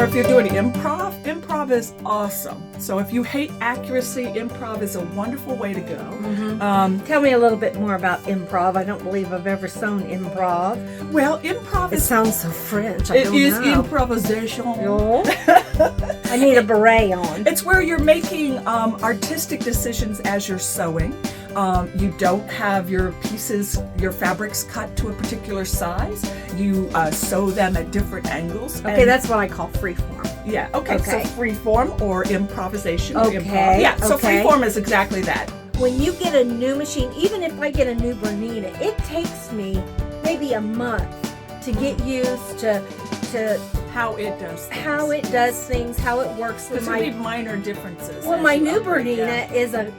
if you're doing improv is awesome. So if you hate accuracy, improv is a wonderful way to go. Mm-hmm. Tell me a little bit more about improv. I don't believe I've ever sewn improv. Well, improv It sounds so French. I don't know. It is improvisation. I need a beret on. It's where you're making artistic decisions as you're sewing. You don't have your pieces, your fabrics cut to a particular size. You sew them at different angles. Okay, that's what I call freeform. Yeah, okay. So freeform or improvisation. Or okay. Improv. Yeah, so freeform is exactly that. When you get a new machine, even if I get a new Bernina, it takes me maybe a month to get used to how it does things. How it works with my minor differences. Well, my new Bernina is a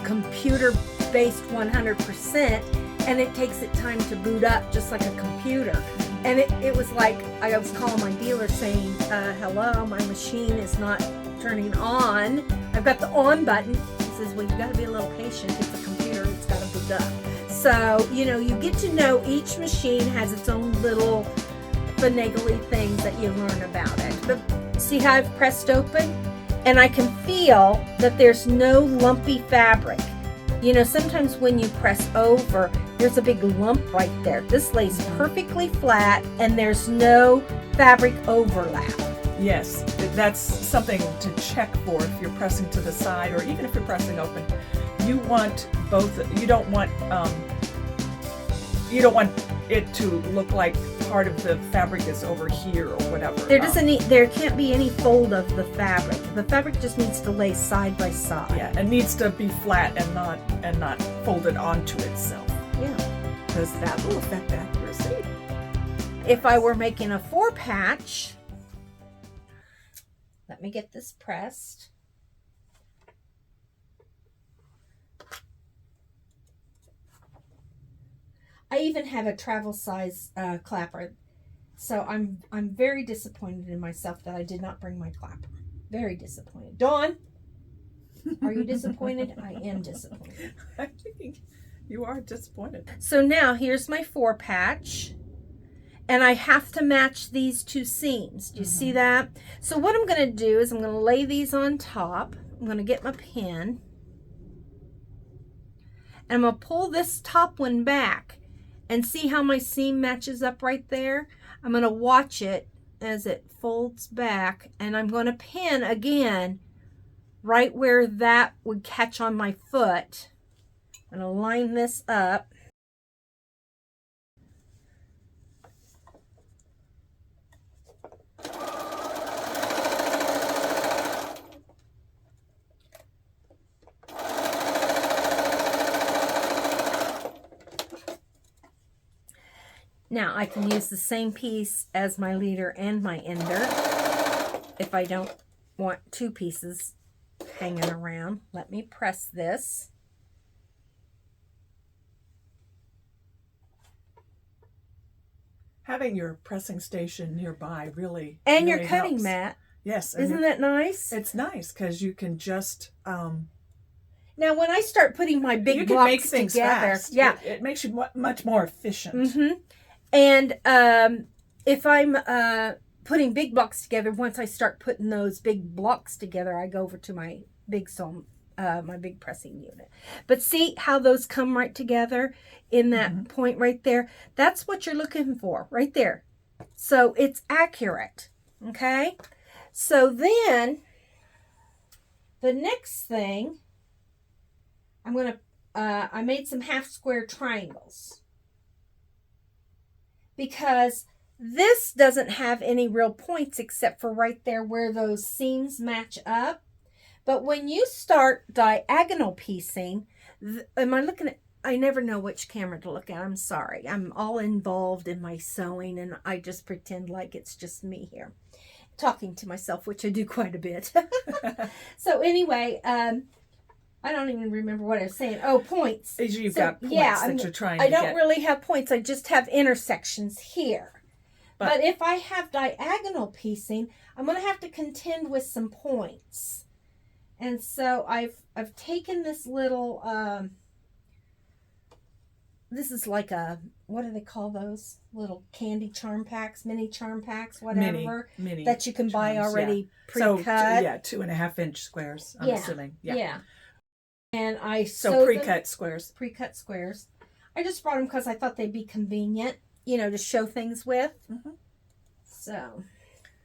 computer-based 100%, and it takes it time to boot up just like a computer. And it was like I was calling my dealer saying, hello, my machine is not turning on. I've got the on button. He says, well, you got to be a little patient. It's a computer. It's got to boot up. So, you get to know each machine has its own little finagly things that you learn about it. But see how I've pressed open? And I can feel that there's no lumpy fabric. Sometimes when you press over, there's a big lump right there. This lays perfectly flat and there's no fabric overlap. Yes, that's something to check for if you're pressing to the side or even if you're pressing open. You want both. You don't want it to look like part of the fabric is over here or whatever. There can't be any fold of the fabric. The fabric just needs to lay side by side. Yeah, it needs to be flat and not folded onto itself. Yeah, because that will affect accuracy. If I were making a 4-patch, let me get this pressed. I even have a travel size clapper, so I'm very disappointed in myself that I did not bring my clapper. Very disappointed. Dawn, are you disappointed? I am disappointed. I think you are disappointed. So now here's my 4-patch, and I have to match these two seams. Do you see that? So what I'm going to do is I'm going to lay these on top. I'm going to get my pin, and I'm going to pull this top one back. And see how my seam matches up right there? I'm going to watch it as it folds back, and I'm going to pin again right where that would catch on my foot. I'm going to line this up. Now I can use the same piece as my leader and my ender if I don't want two pieces hanging around. Let me press this. Having your pressing station nearby really and really your cutting helps. mat. Yes. Isn't that nice? It's nice because you can just now when I start putting my big blocks make things together, fast. yeah, it makes you much more efficient. And if I'm putting big blocks together, once I start putting those big blocks together, I go over to my big my big pressing unit. But see how those come right together in that point right there? That's what you're looking for right there. So it's accurate. Okay. So then the next thing, I made some half square triangles. Because this doesn't have any real points except for right there where those seams match up. But when you start diagonal piecing, am I looking at, I never know which camera to look at. I'm sorry. I'm all involved in my sewing and I just pretend like it's just me here talking to myself, which I do quite a bit. So anyway, I don't even remember what I was saying. Oh, points. You've got points that you're trying to get. I don't really have points. I just have intersections here. But if I have diagonal piecing, I'm going to have to contend with some points. And so I've taken this little this is like a, what do they call those little candy charm packs, mini charm packs, Mini whatever, mini that you can buy charms, already So pre-cut. 2.5-inch squares. I'm assuming. Yeah. And I So pre-cut squares. Pre-cut squares. I just brought them because I thought they'd be convenient, you know, to show things with. Mm-hmm.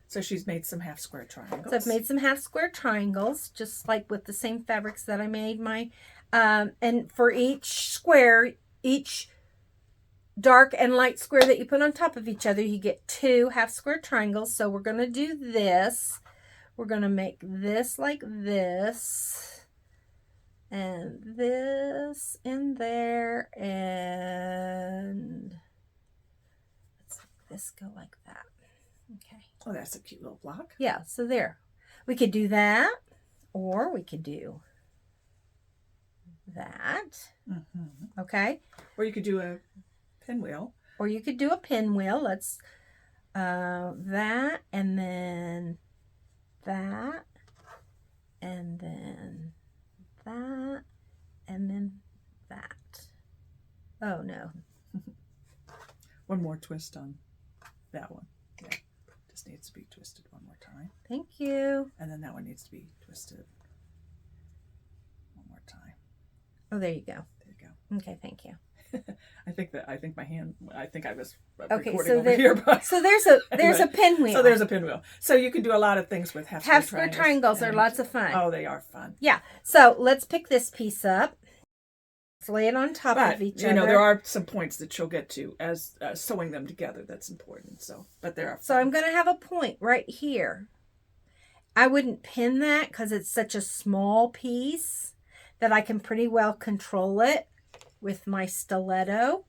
So she's made some half square triangles. So I've made some half square triangles, just like with the same fabrics that I made my, and for each square, each dark and light square that you put on top of each other, you get 2 half square triangles. So we're going to do this. We're going to make this like this, and this in there, and let's make this go like that. Okay. Oh, that's a cute little block. Yeah, so there. We could do that, or we could do that. Mm-hmm. Okay. Or you could do a pinwheel. Or you could do a pinwheel. Let's that, and then that, and then that, and then that. Oh no. One more twist on that one. Yeah. Just needs to be twisted one more time. Thank you. And then that one needs to be twisted one more time. Oh, there you go. There you go. Okay, thank you. I think I was Okay, recording so over here. But so there's a anyway, pinwheel. So there's a pinwheel. So you can do a lot of things with half square triangles are lots of fun. Oh, they are fun. Yeah. So let's pick this piece up. Let's lay it on top of each other. You know, there are some points that you'll get to as sewing them together. That's important. So, but there are. So I'm going to have a point right here. I wouldn't pin that because it's such a small piece that I can pretty well control it with my stiletto.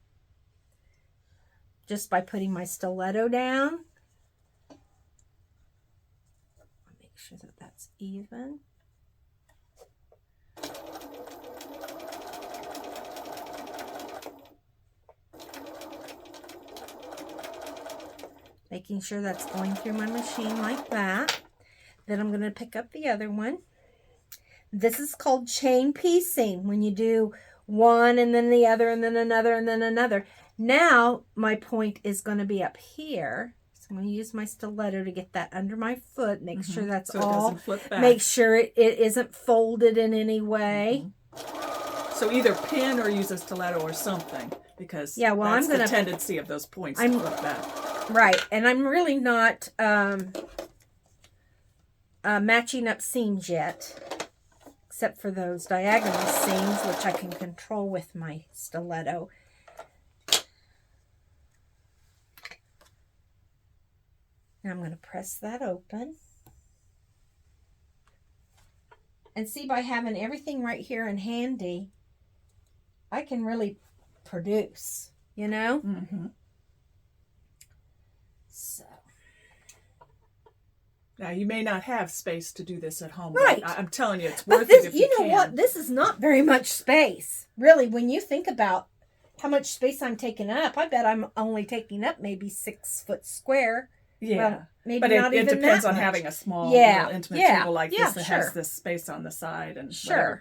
Just by putting my stiletto down. Make sure that that's even. Making sure that's going through my machine like that. Then I'm going to pick up the other one. This is called chain piecing, when you do one and then the other and then another and then another. Now my point is going to be up here. So I'm going to use my stiletto to get that under my foot. Make sure that's so all. It doesn't flip back. Make sure it isn't folded in any way. So either pin or use a stiletto or something, because that's I'm gonna, the tendency of those points to flip back. Right, and I'm really not matching up seams yet, except for those diagonal seams, which I can control with my stiletto. Now I'm going to press that open. And see, by having everything right here and handy, I can really produce, you know? Mm-hmm. So. Now, you may not have space to do this at home. Right. But I'm telling you, it's worth this, it if you know can. what? This is not very much space. Really, when you think about how much space I'm taking up, I bet I'm only taking up maybe 6 foot square. Yeah. Well, maybe but not it even depends that on much. having a small, intimate table like this that has this space on the side and whatever.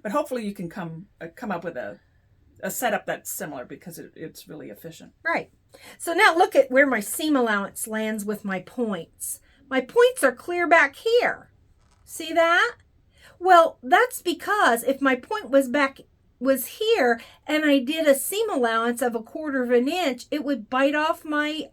But hopefully you can come up with a setup that's similar, because it's really efficient. Right. So now look at where my seam allowance lands with my points. My points are clear back here. See that? Well, that's because if my point was here and I did a seam allowance of 1/4 of an inch, it would bite off my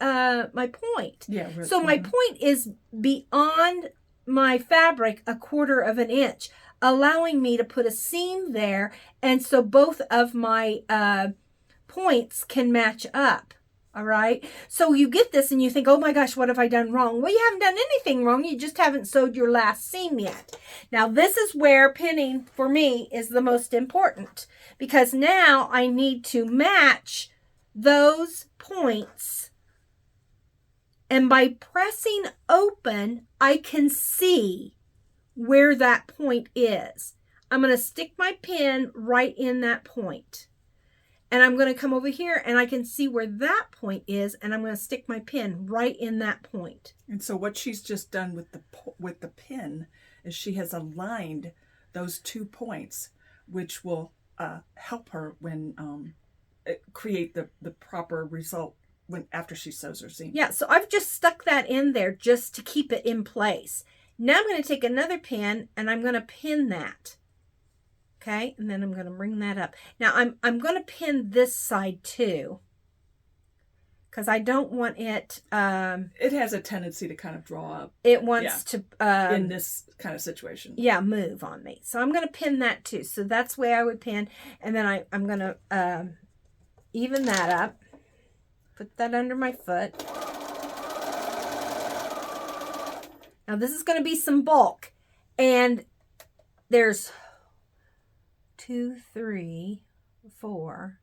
my point. Yeah. Really, so my point is beyond my fabric 1/4 of an inch, allowing me to put a seam there, and so both of my points can match up. All right. So you get this and you think, oh my gosh, what have I done wrong? Well, you haven't done anything wrong. You just haven't sewed your last seam yet. Now, this is where pinning for me is the most important, because now I need to match those points. And by pressing open, I can see where that point is. I'm going to stick my pin right in that point. And I'm going to come over here and I can see where that point is, and I'm going to stick my pin right in that point. And so what she's just done with the pin is she has aligned those 2 points, which will help her when create the proper result after she sews her seam. Yeah, so I've just stuck that in there just to keep it in place. Now I'm going to take another pin and I'm going to pin that. Okay, and then I'm going to bring that up. Now I'm going to pin this side too, because I don't want it. It has a tendency to kind of draw up. It wants to in this kind of situation. Yeah, move on me. So I'm going to pin that too. So that's the way I would pin, and then I'm going to even that up. Put that under my foot. Now this is going to be some bulk, and there's 2, 3, 4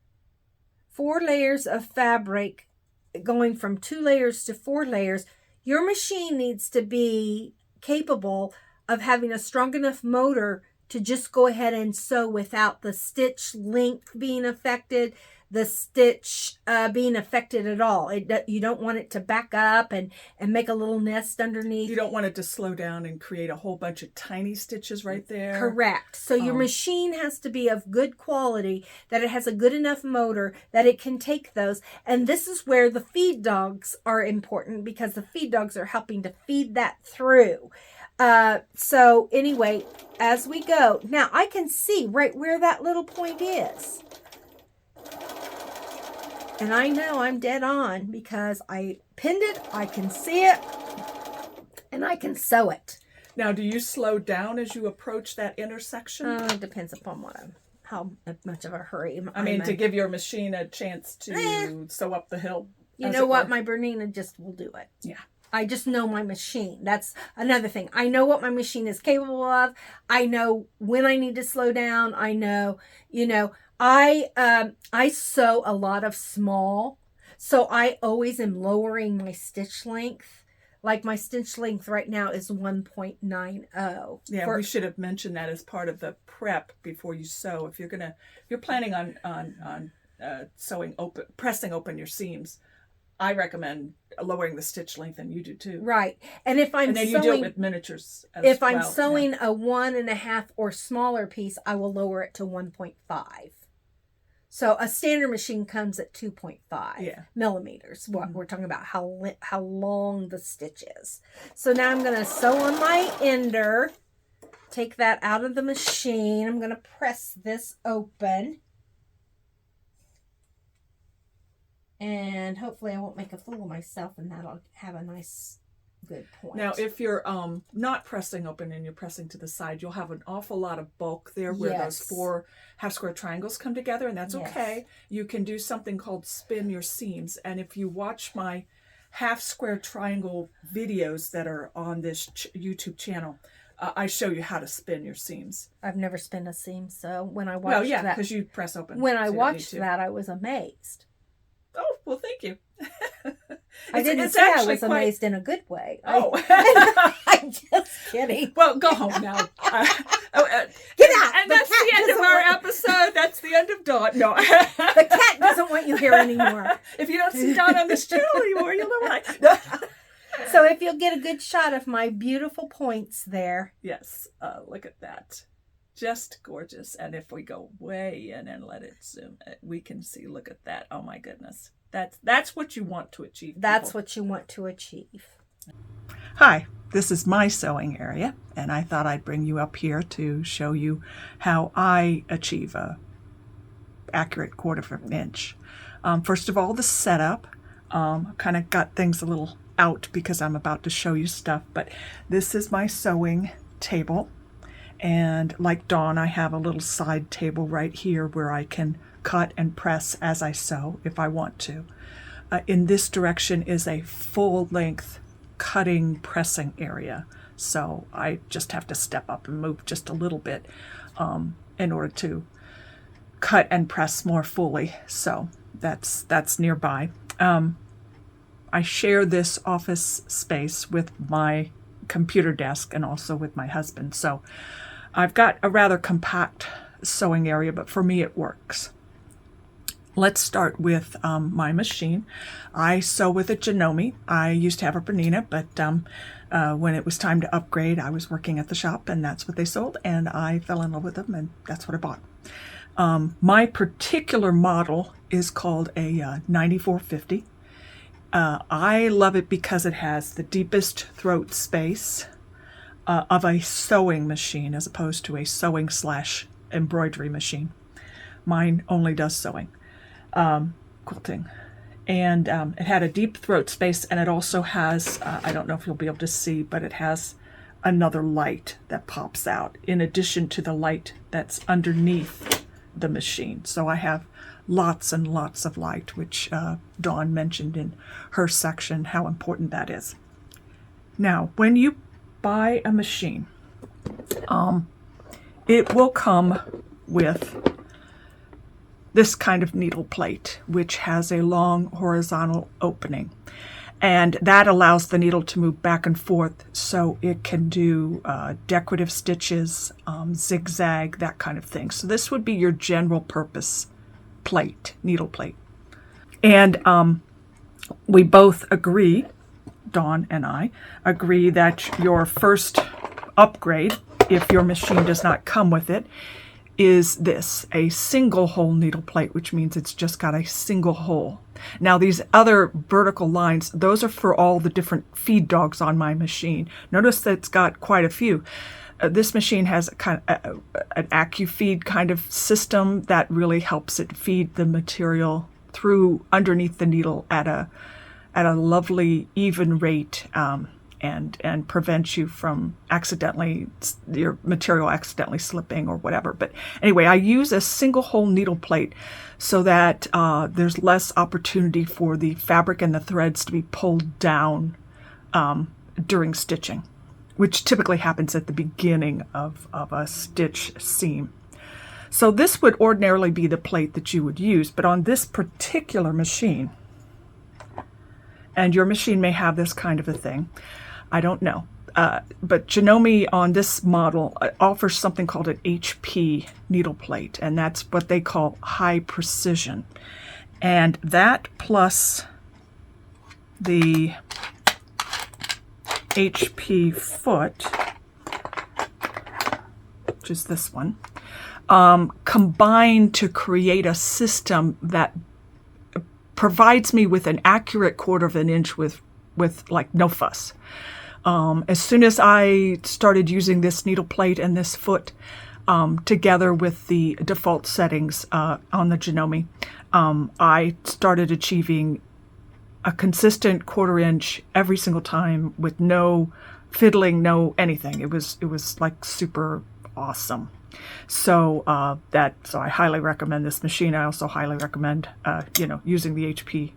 layers of fabric, going from 2 layers to 4 layers. Your machine needs to be capable of having a strong enough motor to just go ahead and sew without the stitch length being affected, the stitch being affected at all. You don't want it to back up and make a little nest underneath. You don't want it to slow down and create a whole bunch of tiny stitches right there. Correct. So your machine has to be of good quality, that it has a good enough motor that it can take those. And this is where the feed dogs are important, because the feed dogs are helping to feed that through. So anyway, as we go, now I can see right where that little point is. And I know I'm dead on because I pinned it, I can see it, and I can sew it. Now, do you slow down as you approach that intersection? It depends upon how much of a hurry I mean, to give your machine a chance to sew up the hill. You know what? My Bernina just will do it. Yeah. I just know my machine. That's another thing. I know what my machine is capable of. I know when I need to slow down. I know, I sew a lot of small, so I always am lowering my stitch length. Like my stitch length right now is 1.90. Yeah, we should have mentioned that as part of the prep before you sew. If you're planning on pressing open your seams, I recommend lowering the stitch length, and you do too. Right. And if I'm then sewing, you do it with miniatures as if well. I'm sewing a 1.5 or smaller piece, I will lower it to 1.5. So a standard machine comes at 2.5 millimeters. What we're talking about, how long the stitch is. So now I'm going to sew on my ender. Take that out of the machine. I'm going to press this open. And hopefully I won't make a fool of myself, and that'll have a nice, good point. Now, if you're not pressing open and you're pressing to the side, you'll have an awful lot of bulk there where those 4 half square triangles come together, and that's okay. You can do something called spin your seams. And if you watch my half square triangle videos that are on this YouTube channel, I show you how to spin your seams. I've never spun a seam, so when I watched that... because you press open. When I watched that, I was amazed. Oh, well, thank you. I didn't say I was amazed in a good way. Oh. I'm just kidding. Well, go home now. Get out! And that's the end of our episode. That's the end of Dawn. No. The cat doesn't want you here anymore. If you don't see Dawn on this channel anymore, you'll know why. So if you'll get a good shot of my beautiful points there. Yes. Look at that. Just gorgeous. And if we go way in and let it zoom, we can see, look at that. Oh my goodness. That's what you want to achieve. That's what you want to achieve. Hi, this is my sewing area, and I thought I'd bring you up here to show you how I achieve a accurate 1/4 inch. First of all, the setup. Kind of got things a little out because I'm about to show you stuff, but this is my sewing table. And like Dawn, I have a little side table right here where I can cut and press as I sew if I want to. In this direction is a full-length cutting, pressing area. So I just have to step up and move just a little bit in order to cut and press more fully. So that's nearby. I share this office space with my computer desk and also with my husband. So I've got a rather compact sewing area, but for me it works. Let's start with my machine. I sew with a Janome. I used to have a Bernina, but when it was time to upgrade, I was working at the shop and that's what they sold, and I fell in love with them, and that's what I bought. My particular model is called a 9450. I love it because it has the deepest throat space of a sewing machine as opposed to a sewing / embroidery machine. Mine only does sewing, quilting. And it had a deep throat space, and it also has, I don't know if you'll be able to see, but it has another light that pops out in addition to the light that's underneath the machine. So I have lots and lots of light, which Dawn mentioned in her section how important that is. Now, when you buy a machine, it will come with this kind of needle plate, which has a long horizontal opening. And that allows the needle to move back and forth so it can do decorative stitches, zigzag, that kind of thing. So this would be your general purpose plate, needle plate. And we both agree, Dawn and I, agree that your first upgrade, if your machine does not come with it, is this, a single hole needle plate, which means it's just got a single hole. Now these other vertical lines, those are for all the different feed dogs on my machine. Notice that it's got quite a few. This machine has a kind of an AccuFeed kind of system that really helps it feed the material through underneath the needle at a lovely even rate, and prevents you from your material accidentally slipping or whatever. But anyway, I use a single hole needle plate so that there's less opportunity for the fabric and the threads to be pulled down during stitching, which typically happens at the beginning of a stitch seam. So this would ordinarily be the plate that you would use, but on this particular machine, and your machine may have this kind of a thing, I don't know. But Janome on this model offers something called an HP needle plate, and that's what they call high precision. And that plus the HP foot, which is this one, combine to create a system that provides me with an accurate 1/4 of an inch with like no fuss. As soon as I started using this needle plate and this foot together with the default settings on the Janome, I started achieving a consistent 1/4 inch every single time with no fiddling, no anything. It was like super awesome. So so I highly recommend this machine. I also highly recommend using the HP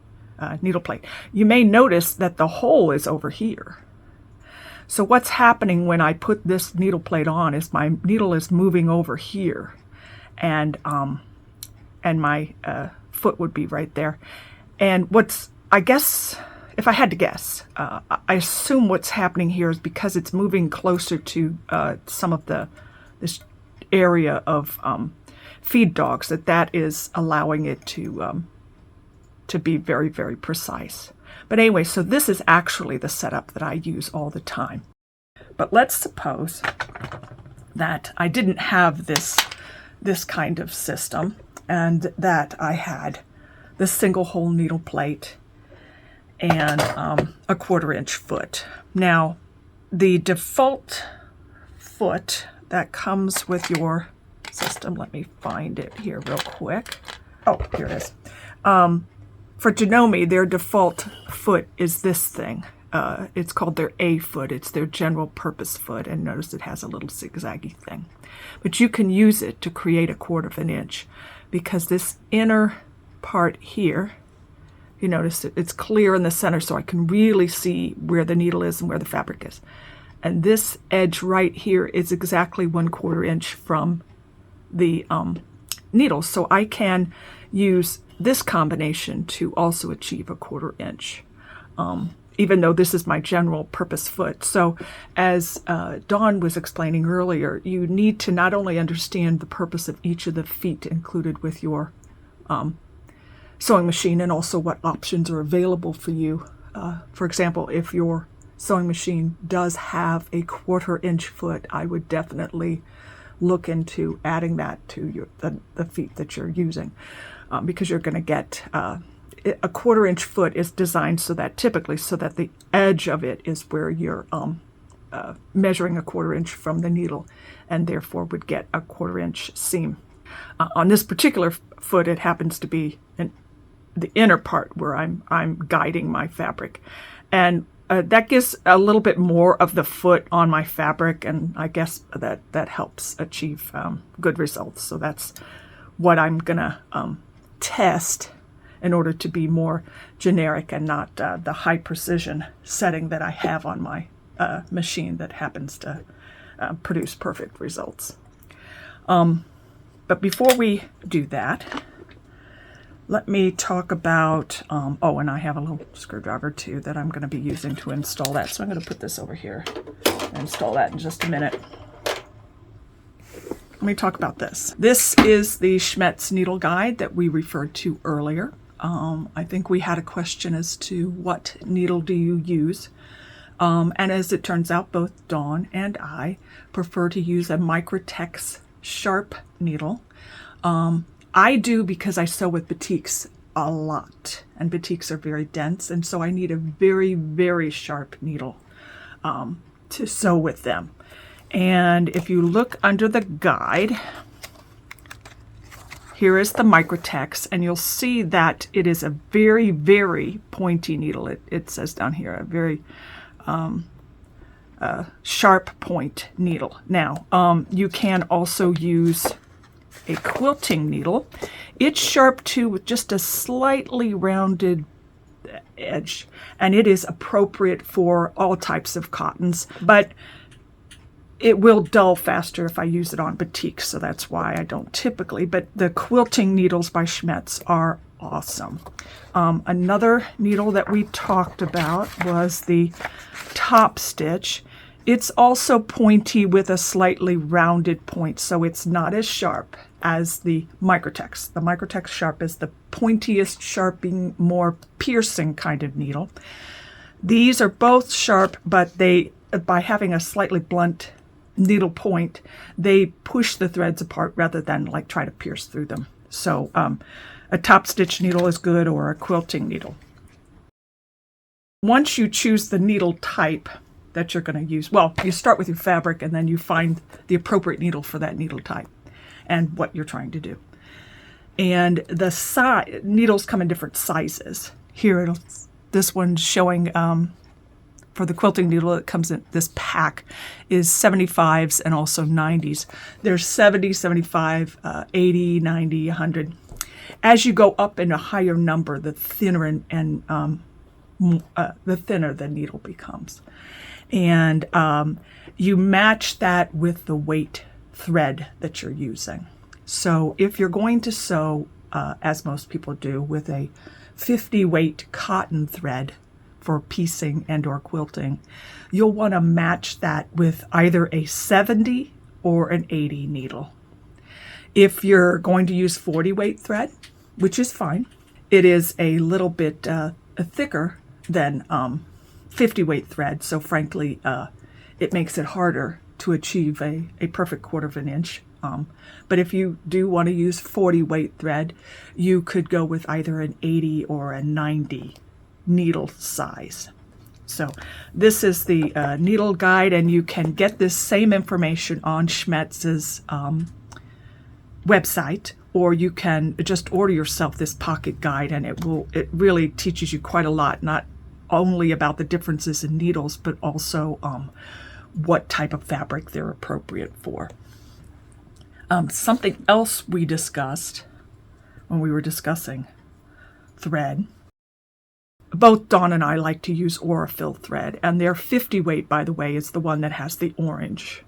needle plate. You may notice that the hole is over here. So what's happening when I put this needle plate on is my needle is moving over here, and my foot would be right there. And I guess, if I had to guess, I assume what's happening here is because it's moving closer to some of this area of feed dogs, that is allowing it to be very, very precise. But anyway, so this is actually the setup that I use all the time. But let's suppose that I didn't have this kind of system, and that I had the single hole needle plate and a 1/4 inch foot. Now, the default foot that comes with your system, let me find it here real quick. Oh, here it is. For Janome, their default foot is this thing. It's called their A foot. It's their general purpose foot, and notice it has a little zigzaggy thing. But you can use it to create a 1/4 of an inch, because this inner part here, you notice it's clear in the center, so I can really see where the needle is and where the fabric is. And this edge right here is exactly 1/4 inch from the needle, so I can use this combination to also achieve a 1/4 inch, even though this is my general purpose foot. So as Dawn was explaining earlier, you need to not only understand the purpose of each of the feet included with your sewing machine, and also what options are available for you. For example, if your sewing machine does have a 1/4 inch foot, I would definitely look into adding that to the feet that you're using, because you're going to get a 1/4 inch foot is designed so that the edge of it is where you're measuring a 1/4 inch from the needle, and therefore would get a 1/4 inch seam. On this particular foot, it happens to be in the inner part where I'm guiding my fabric, and that gives a little bit more of the foot on my fabric, and I guess that helps achieve good results. So that's what I'm gonna test in order to be more generic and not the high precision setting that I have on my machine that happens to produce perfect results. But before we do that, let me talk about, and I have a little screwdriver too that I'm going to be using to install that. So I'm going to put this over here and install that in just a minute. Let me talk about this. This is the Schmetz needle guide that we referred to earlier. I think we had a question as to what needle do you use? And as it turns out, both Dawn and I prefer to use a Microtex sharp needle. I do because I sew with batiks a lot, and batiks are very dense, and so I need a very, very sharp needle to sew with them. And if you look under the guide, here is the Microtex, and you'll see that it is a very, very pointy needle. It says down here, a very sharp point needle. Now, you can also use a quilting needle. It's sharp too, with just a slightly rounded edge, and it is appropriate for all types of cottons, but it will dull faster if I use it on batik, so that's why I don't typically. But the quilting needles by Schmetz are awesome. Another needle that we talked about was the top stitch. It's also pointy with a slightly rounded point, so it's not as sharp as the Microtex. The Microtex sharp is the pointiest, sharping, more piercing kind of needle. These are both sharp, but they, by having a slightly blunt needle point, they push the threads apart rather than like try to pierce through them. So a top stitch needle is good, or a quilting needle. Once you choose the needle type that you're going to use, well, you start with your fabric and then you find the appropriate needle for that needle type and what you're trying to do. And the needles come in different sizes. Here, this one's showing for the quilting needle that comes in this pack is 75s and also 90s. There's 70, 75, 80, 90, 100. As you go up in a higher number, the thinner the thinner the needle becomes. And you match that with the weight thread that you're using. So if you're going to sew, as most people do, with a 50 weight cotton thread for piecing and or quilting, you'll want to match that with either a 70 or an 80 needle. If you're going to use 40 weight thread, which is fine, it is a little bit thicker than 50 weight thread, so frankly it makes it harder to achieve a perfect 1/4 inch. But if you do want to use 40 weight thread, you could go with either an 80 or a 90 needle size. So this is the needle guide, and you can get this same information on Schmetz's website, or you can just order yourself this pocket guide, and it really teaches you quite a lot, not only about the differences in needles, but also what type of fabric they're appropriate for. Something else we discussed when we were discussing thread, both Dawn and I like to use Aurifil thread, and their 50 weight, by the way, is the one that has the orange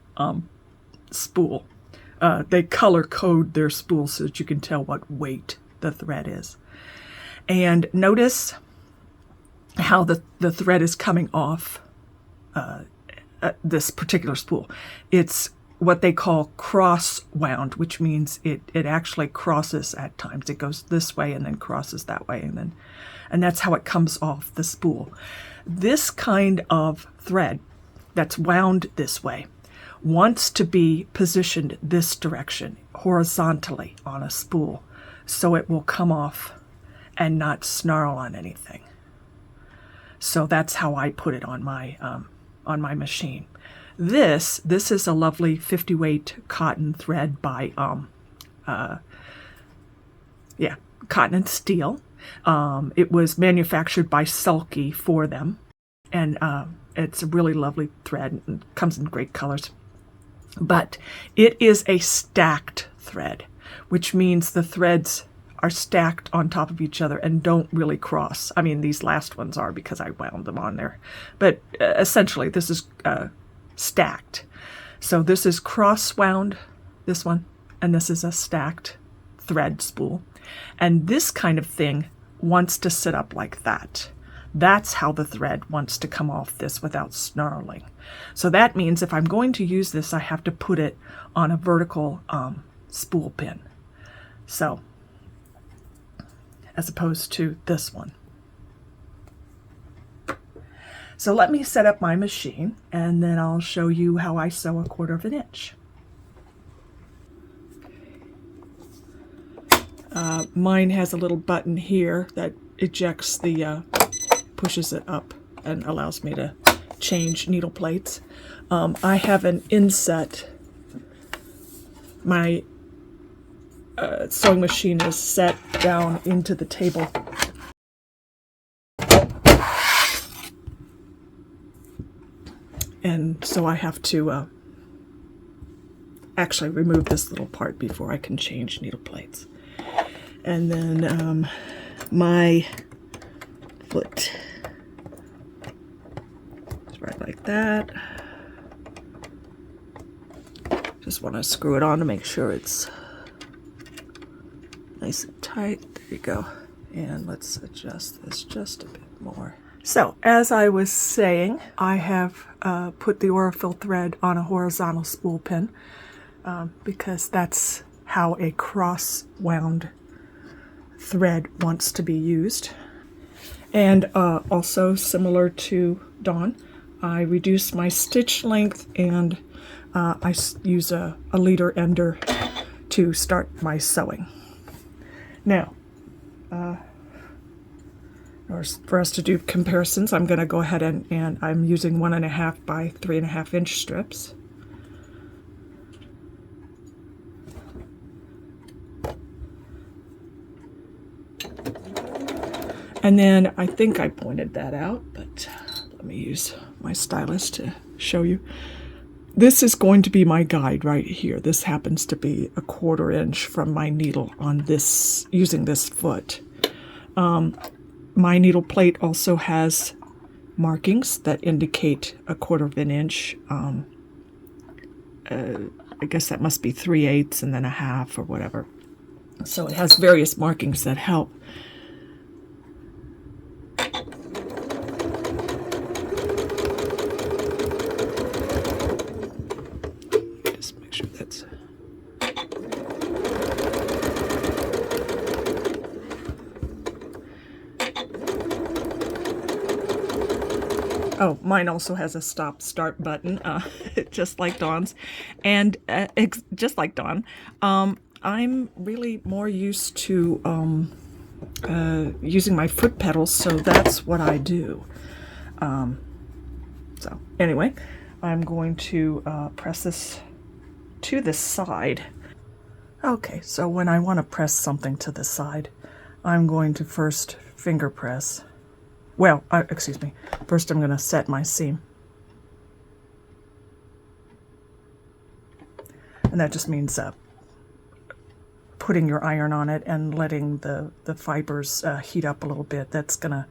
spool. They color code their spool so that you can tell what weight the thread is. And notice how the thread is coming off this particular spool. It's what they call cross wound, which means it actually crosses at times. It goes this way and then crosses that way, and that's how it comes off the spool. This kind of thread that's wound this way wants to be positioned this direction, horizontally on a spool, so it will come off and not snarl on anything. So that's how I put it on my machine. This is a lovely 50 weight cotton thread by Cotton and Steel. It was manufactured by Sulky for them, and it's a really lovely thread and comes in great colors. But it is a stacked thread, which means the threads are stacked on top of each other and don't really cross. I mean, these last ones are because I wound them on there. But essentially, this is stacked. So this is cross wound, this one, and this is a stacked thread spool. And this kind of thing wants to sit up like that. That's how the thread wants to come off this without snarling. So that means if I'm going to use this, I have to put it on a vertical spool pin. So, as opposed to this one. So let me set up my machine, and then I'll show you how I sew 1/4 inch. Mine has a little button here that ejects the, pushes it up and allows me to change needle plates. I have an inset. My sewing machine is set down into the table. And so I have to actually remove this little part before I can change needle plates. And then my foot is right like that. Just want to screw it on to make sure it's nice and tight. There you go. And let's adjust this just a bit more. So, as I was saying, I have put the Aurifil thread on a horizontal spool pin because that's how a cross-wound thread wants to be used. And also, similar to Dawn, I reduce my stitch length and I use a leader ender to start my sewing. Now, for us to do comparisons, I'm going to go ahead and I'm using 1.5 by 3.5 inch strips. And then I think I pointed that out, but let me use my stylus to show you. This is going to be my guide right here. This happens to be 1/4 inch from my needle on this, using this foot. My needle plate also has markings that indicate 1/4 inch. I guess that must be 3/8 and then 1/2 or whatever. So it has various markings that help. Just make sure that's... Oh, mine also has a stop-start button, just like Dawn's. And just like Dawn, I'm really more used to using my foot pedals, so that's what I do. So anyway, I'm going to press this to the side. Okay, so when I want to press something to the side, I'm going to first finger press. Well, excuse me. First I'm going to set my seam. And that just means putting your iron on it and letting the fibers heat up a little bit. That's going to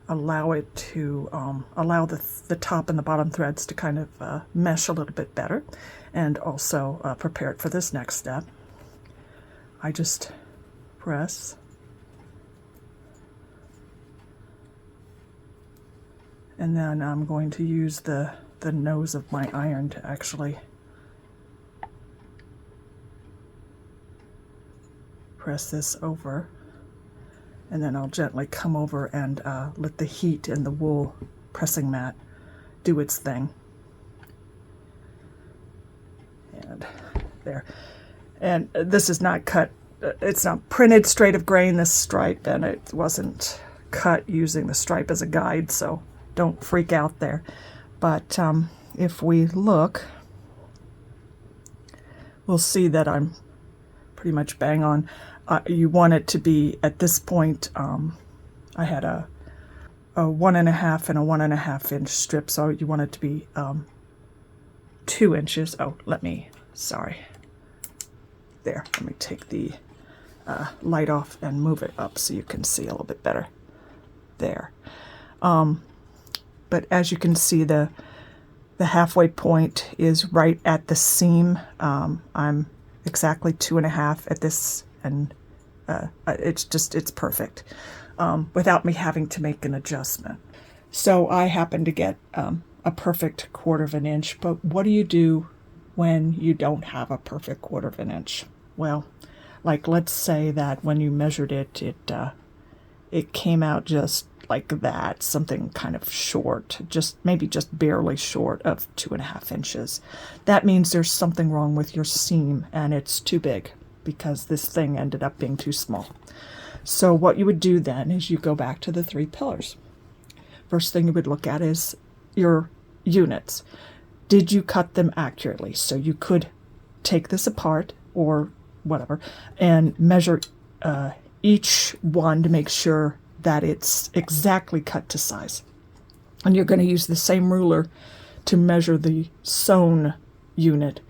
allow it to, allow the top and the bottom threads to kind of mesh a little bit better, and also prepare it for this next step. I just press. And then I'm going to use the nose of my iron to actually press this over. And then I'll gently come over and let the heat in the wool pressing mat do its thing. there. And this is not cut, it's not printed straight of grain, this stripe, and it wasn't cut using the stripe as a guide, so don't freak out there. But if we look, we'll see that I'm pretty much bang on. You want it to be, at this point, I had a 1.5 and a 1.5 inch strip, so you want it to be 2 inches. Oh, sorry. There, let me take the light off and move it up so you can see a little bit better. There. But as you can see, the halfway point is right at the seam. I'm exactly 2.5 at this, and it's perfect without me having to make an adjustment. So I happen to get a perfect 1/4 inch, but what do you do when you don't have a perfect 1/4 inch? Well, like let's say that when you measured it, it came out just like that, something kind of short, maybe just barely short of 2.5 inches. That means there's something wrong with your seam and it's too big because this thing ended up being too small. So what you would do then is you go back to the 3 pillars. First thing you would look at is your units. Did you cut them accurately? So you could take this apart or whatever and measure each one to make sure that it's exactly cut to size. And you're going to use the same ruler to measure the sewn unit.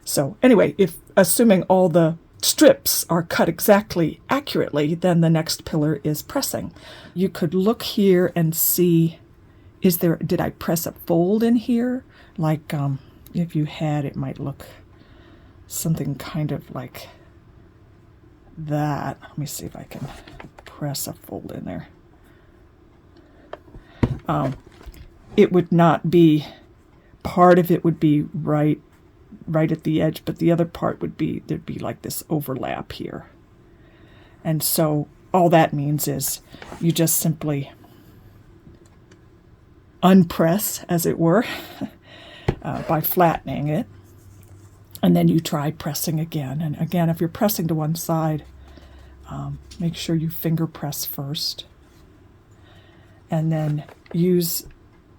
So anyway, assuming all the strips are cut exactly accurately, then the next pillar is pressing. You could look here and see, did I press a fold in here? Like if you had, it might look something kind of like that. Let me see if I can press a fold in there. It would not be, part of it would be right at the edge, but the other part would be, there'd be like this overlap here. And so all that means is you just simply unpress, as it were, by flattening it. And then you try pressing again. And again, if you're pressing to one side, make sure you finger press first. And then use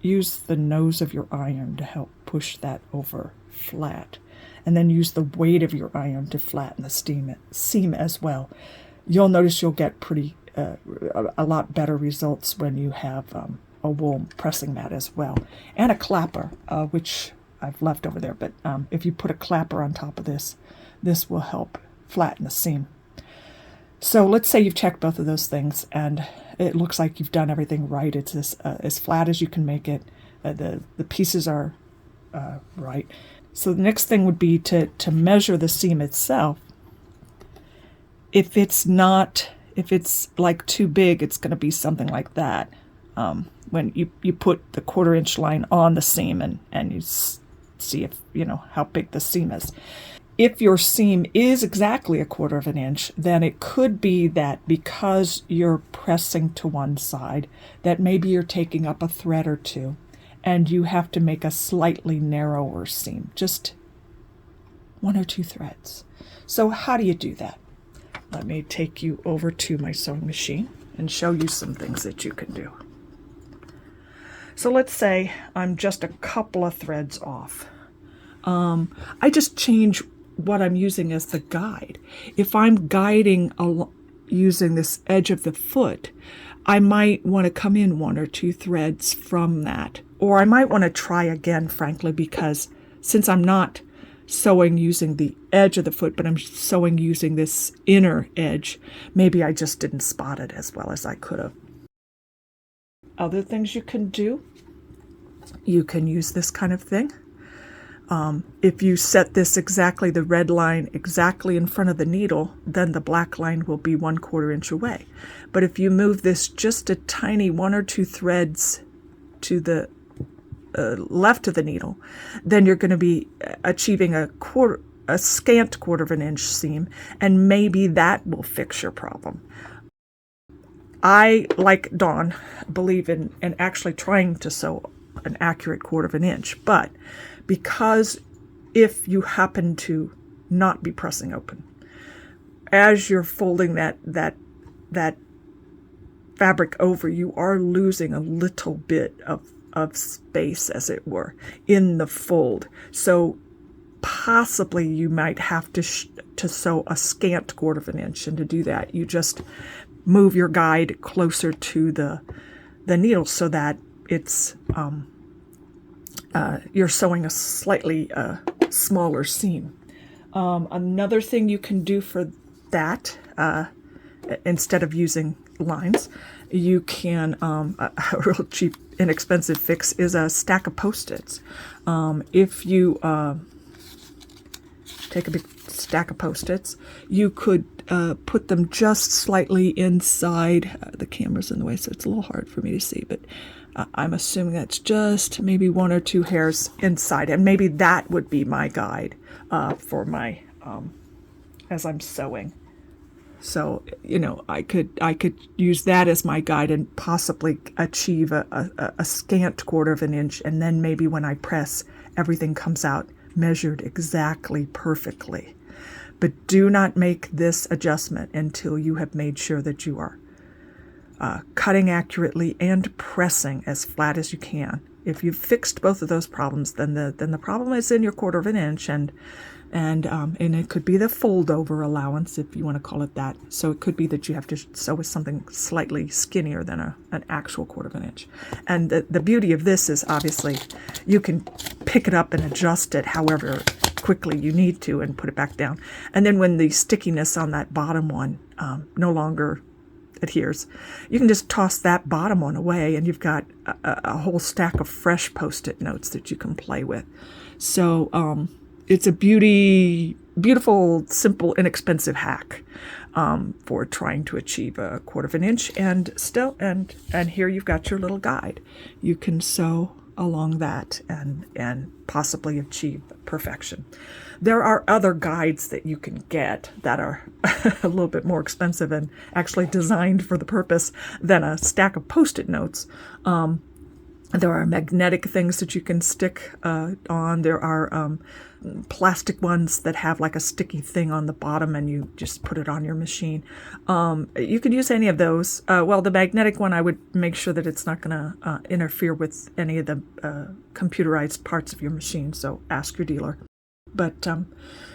the nose of your iron to help push that over flat. And then use the weight of your iron to flatten the seam as well. You'll notice you'll get a lot better results when you have a wool pressing mat as well. And a clapper, which I've left over there. But if you put a clapper on top of this, this will help flatten the seam. So let's say you've checked both of those things and it looks like you've done everything right. It's as flat as you can make it. The pieces are right. So the next thing would be to measure the seam itself. If it's like too big, it's going to be something like that. When you put the 1/4 inch line on the seam and you see if how big the seam is. If your seam is exactly 1/4 inch, then it could be that because you're pressing to one side, that maybe you're taking up a thread or two, and you have to make a slightly narrower seam, just 1 or 2 threads. So how do you do that? Let me take you over to my sewing machine and show you some things that you can do. So let's say I'm just a couple of threads off. I just change what I'm using as the guide. If I'm guiding using this edge of the foot, I might want to come in 1 or 2 threads from that. Or I might want to try again, frankly, because since I'm not sewing using the edge of the foot, but I'm sewing using this inner edge, maybe I just didn't spot it as well as I could have. Other things you can do, you can use this kind of thing. If you set this exactly, the red line exactly in front of the needle, then the black line will be 1/4 inch away. But if you move this just a tiny 1 or 2 threads to the left of the needle, then you're going to be achieving a scant 1/4 inch seam, and maybe that will fix your problem. I, like Dawn, believe in actually trying to sew an accurate 1/4 inch, but because if you happen to not be pressing open. As you're folding that fabric over, you are losing a little bit of space, as it were, in the fold. So possibly you might have to sew a scant 1/4 inch, and to do that you just move your guide closer to the needle so that it's you're sewing a slightly smaller seam. Another thing you can do for that, instead of using lines, you can, a real cheap, inexpensive fix is a stack of Post-its. If you take a big stack of Post-its, you could put them just slightly inside. The camera's in the way, so it's a little hard for me to see, but I'm assuming that's just maybe 1 or 2 hairs inside, and maybe that would be my guide for my as I'm sewing. So, I could use that as my guide and possibly achieve a scant 1/4 inch, and then maybe when I press, everything comes out measured exactly perfectly. But do not make this adjustment until you have made sure that you are cutting accurately and pressing as flat as you can. If you've fixed both of those problems, then the problem is in your 1/4 inch, and it could be the fold over allowance, if you want to call it that. So it could be that you have to sew with something slightly skinnier than an actual 1/4 inch. And the beauty of this is, obviously, you can pick it up and adjust it however quickly you need to and put it back down. And then when the stickiness on that bottom one no longer adheres, you can just toss that bottom one away, and you've got a whole stack of fresh Post-it notes that you can play with. So it's a beautiful, simple, inexpensive hack for trying to achieve a 1/4 inch, and here you've got your little guide. You can sew along that and possibly achieve perfection. There are other guides that you can get that are a little bit more expensive and actually designed for the purpose than a stack of Post-it notes. There are magnetic things that you can stick on. There are plastic ones that have like a sticky thing on the bottom, and you just put it on your machine. You could use any of those. Well, the magnetic one, I would make sure that it's not going to interfere with any of the computerized parts of your machine, so ask your dealer. But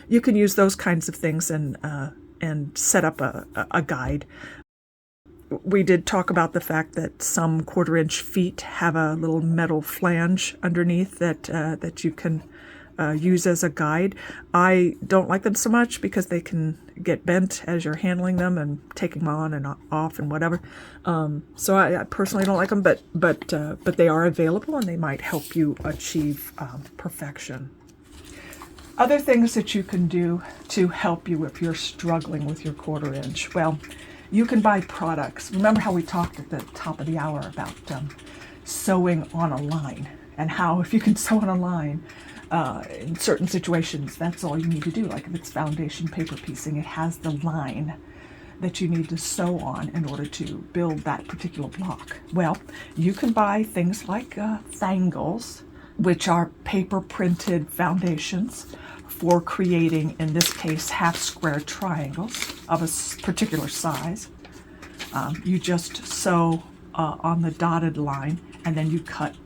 you can use those kinds of things and set up a guide. We did talk about the fact that some 1/4 inch feet have a little metal flange underneath that you can use as a guide. I don't like them so much because they can get bent as you're handling them and taking them on and off and whatever. So I personally don't like them, but they are available, and they might help you achieve perfection. Other things that you can do to help you if you're struggling with your 1/4 inch. Well, you can buy products. Remember how we talked at the top of the hour about sewing on a line, and how if you can sew on a line in certain situations, that's all you need to do. Like if it's foundation paper piecing, it has the line that you need to sew on in order to build that particular block. Well, you can buy things like Thangles, which are paper printed foundations for creating, in this case, half square triangles of a particular size. You just sew on the dotted line, and then you cut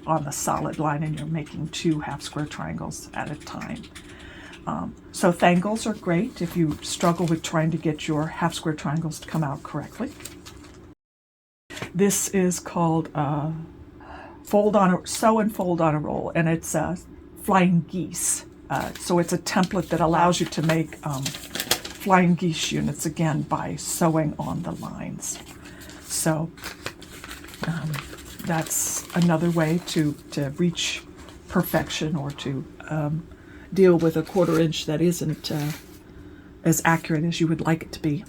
on the solid line, and you're making 2 half square triangles at a time. So Thangles are great if you struggle with trying to get your half square triangles to come out correctly. This is called sew and fold on a roll, and it's flying geese. So it's a template that allows you to make flying geese units, again, by sewing on the lines. So that's another way to reach perfection, or to deal with a 1/4 inch that isn't as accurate as you would like it to be.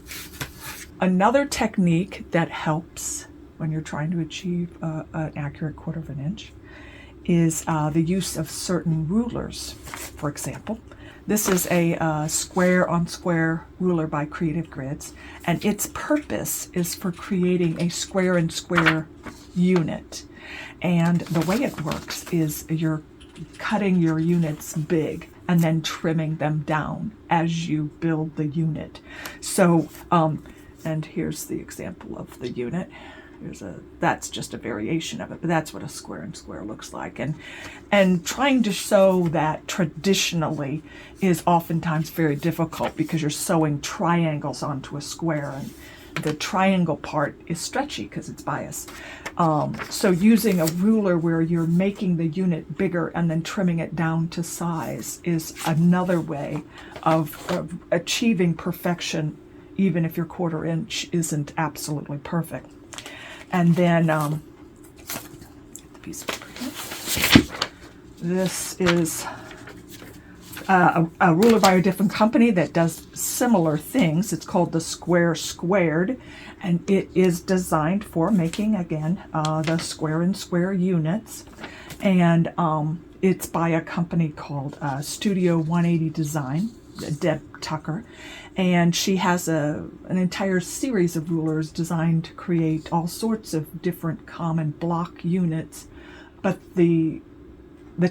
Another technique that helps when you're trying to achieve an accurate 1/4 inch is the use of certain rulers. For example, this is a square on square ruler by Creative Grids, and its purpose is for creating a square and square unit. And the way it works is you're cutting your units big and then trimming them down as you build the unit. So, and here's the example of the unit. That's just a variation of it, but that's what a square and square looks like. And trying to sew that traditionally is oftentimes very difficult because you're sewing triangles onto a square, and the triangle part is stretchy because it's bias. So using a ruler where you're making the unit bigger and then trimming it down to size is another way of achieving perfection, even if your 1/4 inch isn't absolutely perfect. And then this is a ruler by a different company that does similar things. It's called the Square Squared, and it is designed for making, again, the square and square units. And it's by a company called Studio 180 Design, Deb Tucker. And she has an entire series of rulers designed to create all sorts of different common block units. But the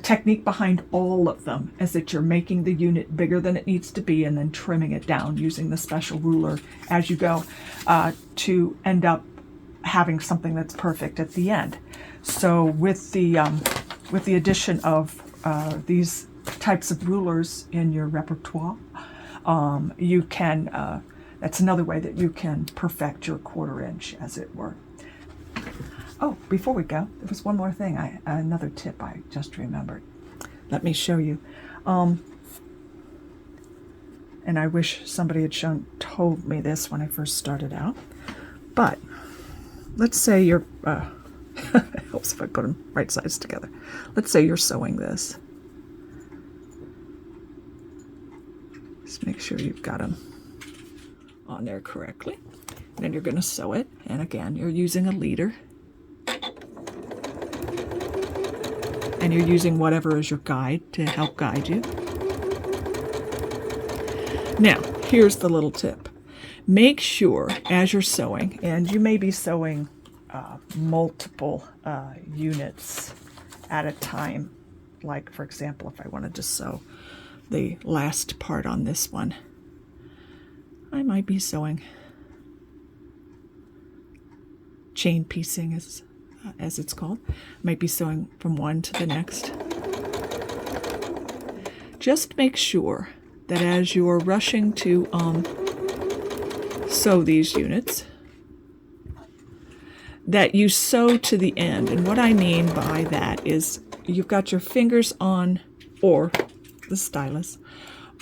technique behind all of them is that you're making the unit bigger than it needs to be and then trimming it down using the special ruler as you go to end up having something that's perfect at the end. So with the addition of these types of rulers in your repertoire, you can, that's another way that you can perfect your 1/4 inch, as it were. Oh, before we go, there was one more thing, another tip I just remembered. Let me show you. And I wish somebody had told me this when I first started out. But let's say you're, it helps if I put them right sides together. Let's say you're sewing this. Just make sure you've got them on there correctly. Then you're going to sew it, and again, you're using a leader. And you're using whatever is your guide to help guide you. Now, here's the little tip. Make sure as you're sewing, and you may be sewing multiple units at a time, like for example, if I wanted to sew the last part on this one, I might be sewing chain piecing as it's called. Might be sewing from one to the next. Just make sure that as you're rushing to sew these units, that you sew to the end. And what I mean by that is you've got your fingers on, or the stylus,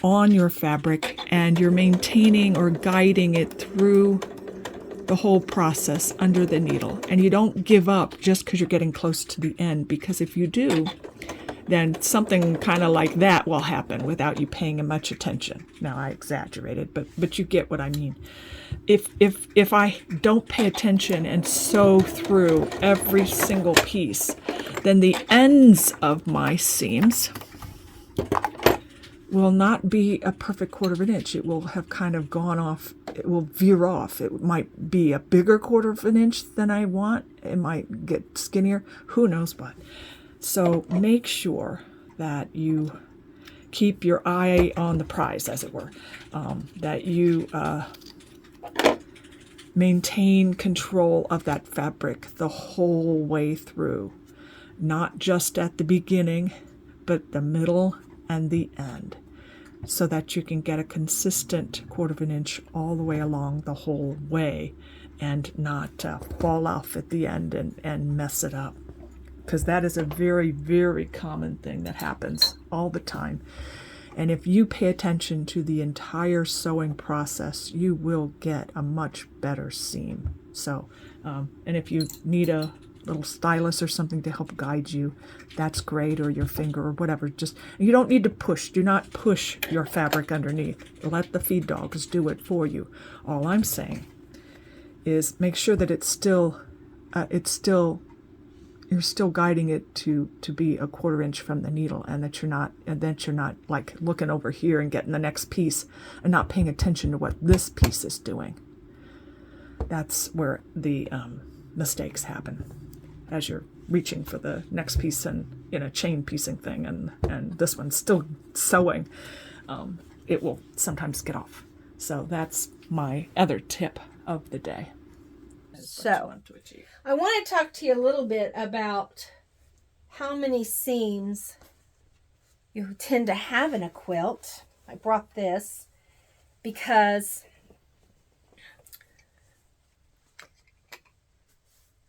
on your fabric, and you're maintaining or guiding it through the whole process under the needle. And you don't give up just because you're getting close to the end, because if you do, then something kind of like that will happen without you paying much attention. Now, I exaggerated, but you get what I mean. If I don't pay attention and sew through every single piece, then the ends of my seams will not be a perfect 1/4 inch. It will have kind of gone off. It will veer off. It might be a bigger 1/4 inch than I want. It might get skinnier. Who knows what. So make sure that you keep your eye on the prize, as it were. That you maintain control of that fabric the whole way through. Not just at the beginning, but the middle and the end, so that you can get a consistent 1/4 inch all the way along the whole way and not fall off at the end and mess it up. Because that is a very, very common thing that happens all the time. And if you pay attention to the entire sewing process, you will get a much better seam. So, and if you need a little stylus or something to help guide you, that's great, or your finger or whatever. Just, you don't need to push. Do not push your fabric underneath. Let the feed dogs do it for you. All I'm saying is make sure that you're still guiding it to be a 1/4 inch from the needle, and that you're not like looking over here and getting the next piece and not paying attention to what this piece is doing. That's where the mistakes happen, as you're reaching for the next piece and chain piecing thing, and this one's still sewing, it will sometimes get off. So that's my other tip of the day. So I want to talk to you a little bit about how many seams you tend to have in a quilt. I brought this because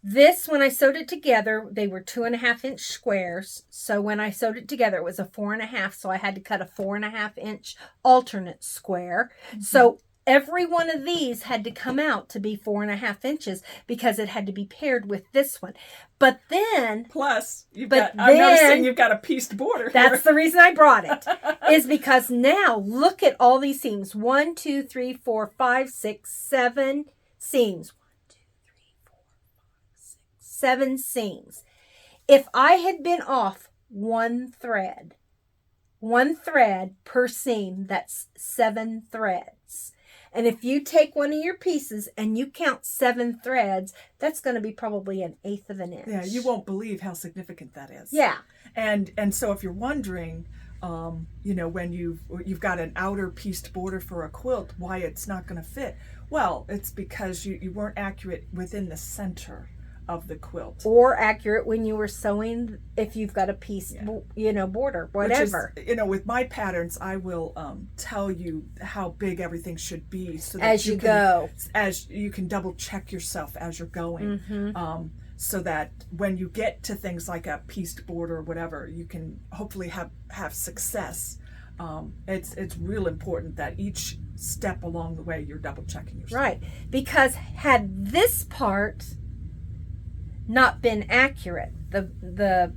this, when I sewed it together, they were 2.5-inch squares. So when I sewed it together, it was a 4.5. So I had to cut a 4.5-inch alternate square. Mm-hmm. So every one of these had to come out to be 4.5 inches because it had to be paired with this one. But then, plus, I'm noticing you've got a pieced border here. That's the reason I brought it, is because now look at all these seams. 1, 2, 3, 4, 5, 6, 7 seams. 1, 2, 3, 4, 5, 6, 7 seams. If I had been off one thread per seam, that's 7 threads. And if you take one of your pieces and you count 7 threads, that's going to be probably 1/8 of an inch. Yeah, you won't believe how significant that is. Yeah. And so if you're wondering, when you've got an outer pieced border for a quilt, why it's not going to fit, well, it's because you weren't accurate within the center of the quilt, or accurate when you were sewing if you've got a piece, border, whatever. Which is, with my patterns, I will tell you how big everything should be, so that as you can double check yourself as you're going, so that when you get to things like a pieced border or whatever, you can hopefully have success. It's real important that each step along the way you're double checking yourself. Right, because had this part not been accurate, the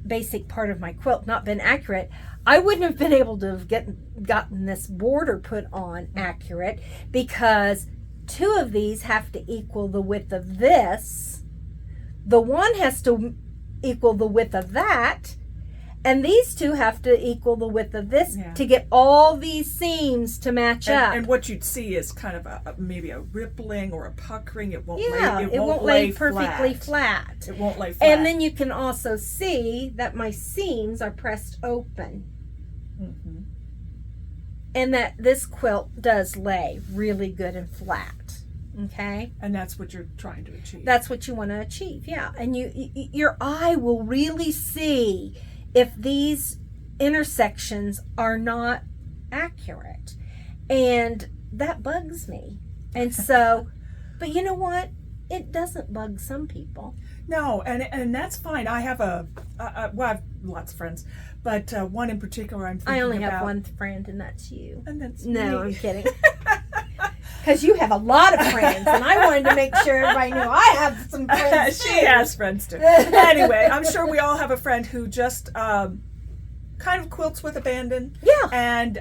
basic part of my quilt not been accurate, I wouldn't have been able to have gotten this border put on accurate, because 2 of these have to equal the width of this. The one has to equal the width of that. And these 2 have to equal the width of this to get all these seams to match up. And what you'd see is kind of maybe a rippling or a puckering. It won't lay perfectly flat. It won't lay flat. And then you can also see that my seams are pressed open. Mm-hmm. And that this quilt does lay really good and flat. Okay? And that's what you're trying to achieve. That's what you want to achieve, yeah. And your eye will really see if these intersections are not accurate. And that bugs me. And so, but you know what? It doesn't bug some people. No, and that's fine. I have I have lots of friends, but one in particular I'm thinking about. I only have one friend, and that's you. And that's No, me. I'm kidding. Because you have a lot of friends, and I wanted to make sure everybody knew I have some friends too. She has friends too. Anyway, I'm sure we all have a friend who just kind of quilts with abandon. Yeah. And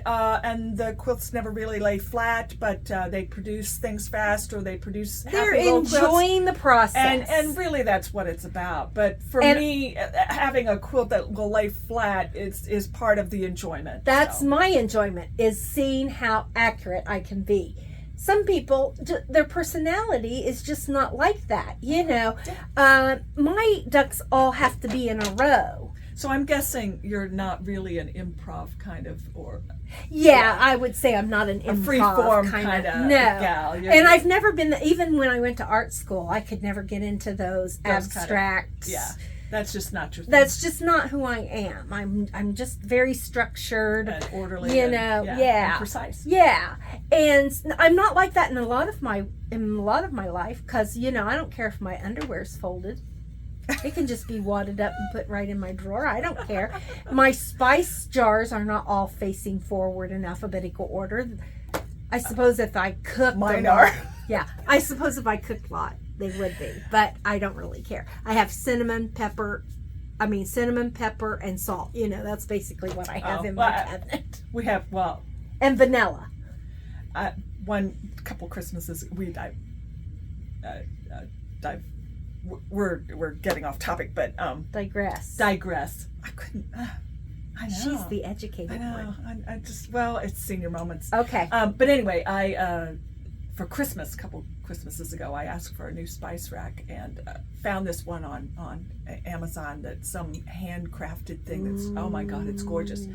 the quilts never really lay flat, but they produce things fast, or they produce They're enjoying the process. And really that's what it's about. But for me, having a quilt that will lay flat is part of the enjoyment. That's my enjoyment, is seeing how accurate I can be. Some people, their personality is just not like that, My ducks all have to be in a row. So I'm guessing you're not really an improv kind of, or... Yeah, I would say I'm not an improv free-form kind of no. gal. And I've never been, even when I went to art school, I could never get into those abstracts. That's just not your thing. That's just not who I am. I'm just very structured and orderly, and precise. Yeah, and I'm not like that in a lot of my life, because I don't care if my underwear's folded. It can just be wadded up and put right in my drawer. I don't care. My spice jars are not all facing forward in alphabetical order. I suppose if I cooked, mine are. Yeah, I suppose if I cooked a lot, they would be, but I don't really care. I have cinnamon, pepper, and salt. That's basically what I have in my cabinet. We have, and vanilla. One couple Christmases we we're getting off topic, but digress. I couldn't. I know. She's the educated one. one. I just it's senior moments. Okay. But anyway, I for Christmas, a couple Christmases ago, I asked for a new spice rack and found this one on Amazon, that's some handcrafted thing that's, oh my God, it's gorgeous.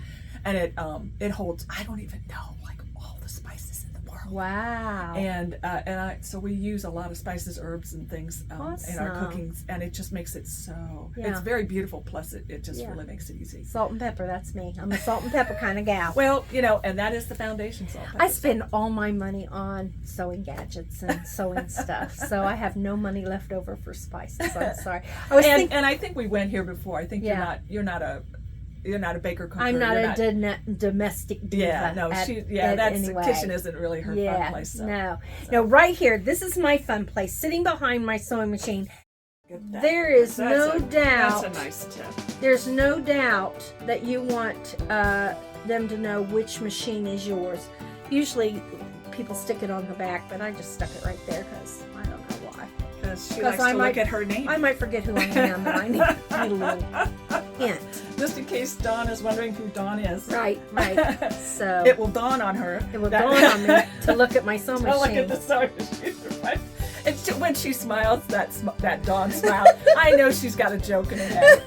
And it holds, I don't even know, like all the spices in the world. Wow. So we use a lot of spices, herbs, and things in our Awesome. cookings, and it just makes it so, Yeah. it's very beautiful, plus it just Yeah. really makes it easy. Salt and pepper, that's me. I'm a salt and pepper kind of gal. Well, and that is the foundation, salt, pepper, I spend all my money on sewing gadgets and sewing stuff, so I have no money left over for spices. I'm sorry. I was thinking, and I think we went here before. I think Yeah. you're not a baker cooker. I'm not you're a domestic diva. Yeah, no, at that's anyway. the kitchen isn't really her fun place. So. No, right here. This is my fun place, sitting behind my sewing machine. Get that. There is That's no doubt. That's a nice tip. There's no doubt that you want them to know which machine is yours. Usually, people stick it on the back, but I just stuck it right there because I don't know why. Because she 'Cause likes to look at her name. I might forget who I am, and I need a little hint. Just in case Dawn is wondering who Dawn is. Right. So It will dawn on her. it will dawn on me to look at my sewing Oh, look machine. at the sewing machine. Right? And when she smiles, that Dawn smile, I know she's got a joke in her head.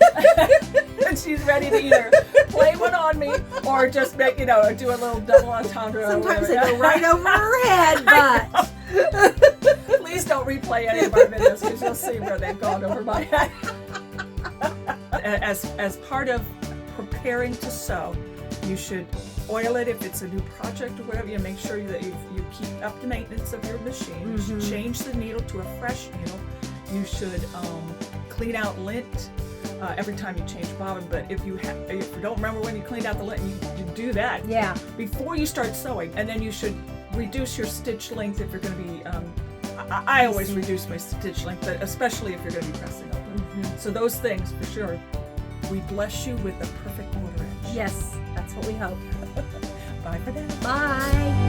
And she's ready to either play one on me or just make, do a little double entendre. Sometimes they or go right over her head, but Please don't replay any of our videos because you'll see where they've gone over my head. As part of preparing to sew, you should oil it if it's a new project or whatever. You make sure that you keep up the maintenance of your machine. You should change the needle to a fresh needle. You should clean out lint every time you change bobbin. But if you don't remember when you cleaned out the lint, you do that yeah, before you start sewing, and then you should reduce your stitch length if you're going to be. I always reduce my stitch length, but especially if you're going to be pressing open. So those things for sure. We bless you with the perfect quarter inch. yes, that's what we hope. Bye for now. Bye.